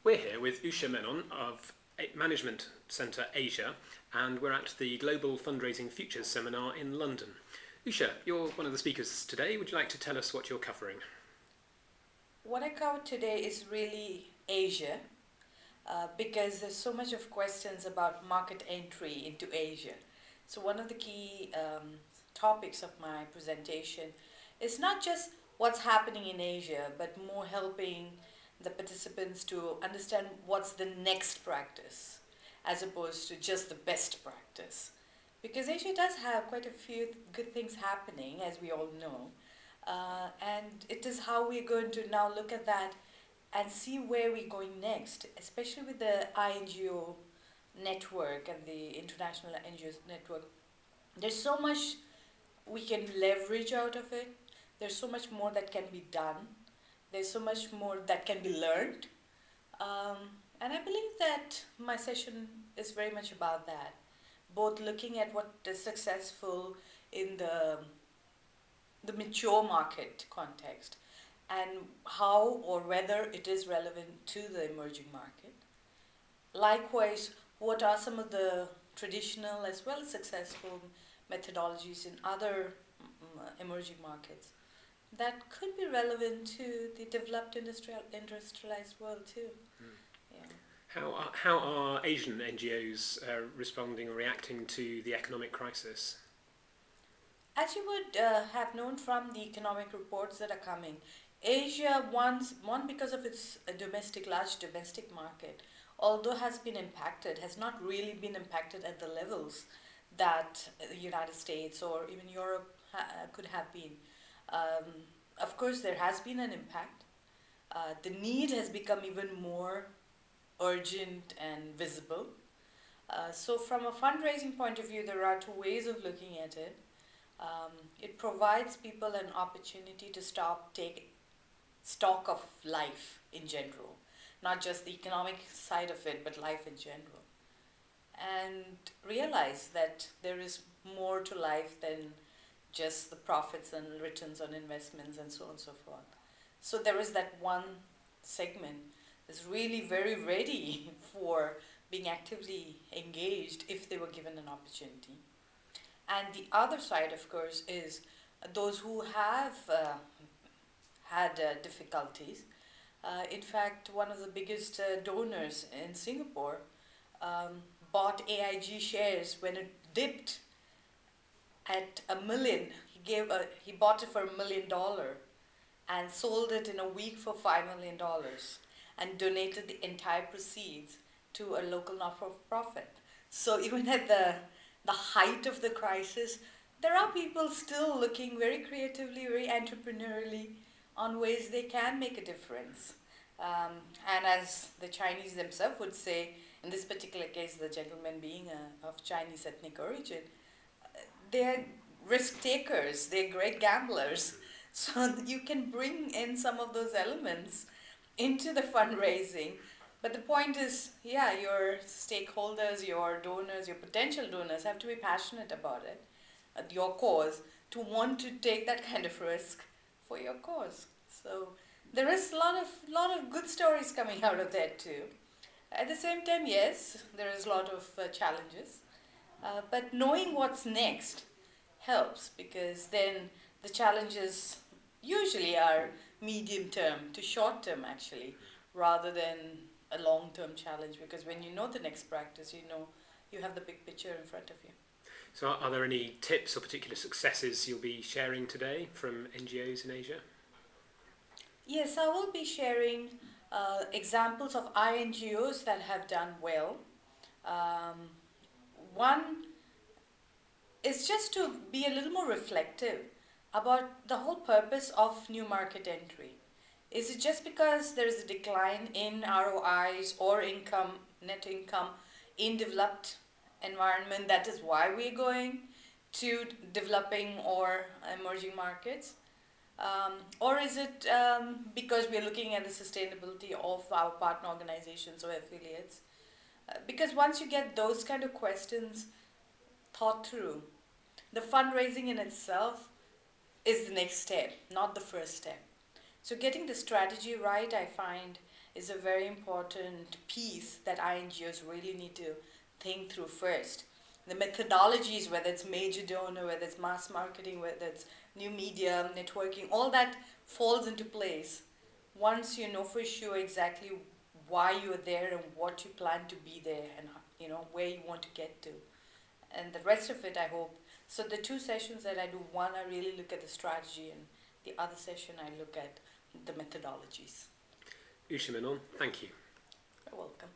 We're here with Usha Menon of Management Centre Asia, and we're at the Global Fundraising Futures Seminar in London. Usha, you're one of the speakers today. Would you like to tell us what you're covering? What I cover today is really Asia, because there's so much of questions about market entry into Asia. So one of the key topics of my presentation is not just what's happening in Asia, but more helping the participants to understand what's the next practice, as opposed to just the best practice. Because Asia does have quite a few good things happening, as we all know, and it is how we're going to now look at that and see where we're going next, especially with the INGO network and the International NGOs network. There's so much we can leverage out of it. There's so much more that can be done. There's so much more that can be learned. And I believe that my session is very much about that. Both looking at what is successful in the mature market context and how or whether it is relevant to the emerging market. Likewise, what are some of the traditional as well as successful methodologies in other emerging markets that could be relevant to the developed industrialized world too. Yeah. How are Asian NGOs responding or reacting to the economic crisis? As you would have known from the economic reports that are coming, Asia, one because of its large domestic market, although has been impacted, has not really been impacted at the levels that the United States or even Europe could have been. Of course, there has been an impact. The need has become even more urgent and visible. So from a fundraising point of view, there are two ways of looking at it. It provides people an opportunity to take stock of life in general, not just the economic side of it, but life in general. And realize that there is more to life than just the profits and returns on investments and so on and so forth. So there is that one segment that's really very ready for being actively engaged if they were given an opportunity. And the other side, of course, is those who have had difficulties. In fact, one of the biggest donors in Singapore bought AIG shares when it dipped at $1 million. He bought it for $1 million and sold it in a week for $5 million and donated the entire proceeds to a local not-for-profit. So even at the height of the crisis, there are people still looking very creatively, very entrepreneurially on ways they can make a difference. And as the Chinese themselves would say, in this particular case, the gentleman being of Chinese ethnic origin, they're risk takers, they're great gamblers. So you can bring in some of those elements into the fundraising. But the point is, your stakeholders, your donors, your potential donors have to be passionate about it, your cause, to want to take that kind of risk for your cause. So there is a lot of good stories coming out of that too. At the same time, yes, there is a lot of challenges. But knowing what's next helps, because then the challenges usually are medium term to short term actually, rather than a long term challenge, because when you know the next practice, you know you have the big picture in front of you. So are there any tips or particular successes you'll be sharing today from NGOs in Asia? Yes, I will be sharing examples of INGOs that have done well. One is just to be a little more reflective about the whole purpose of new market entry. Is it just because there is a decline in ROIs or net income in developed environment, that is why we're going to developing or emerging markets? Or is it because we're looking at the sustainability of our partner organizations or affiliates? Because once you get those kind of questions thought through, the fundraising in itself is the next step, not the first step. So getting the strategy right, I find, is a very important piece that our NGOs really need to think through first. The methodologies, whether it's major donor, whether it's mass marketing, whether it's new media, networking, all that falls into place once you know for sure exactly why you're there and what you plan to be there and where you want to get to. And the rest of it, I hope. So the two sessions that I do, one I really look at the strategy, and the other session I look at the methodologies. Usha Menon, thank you. You're welcome.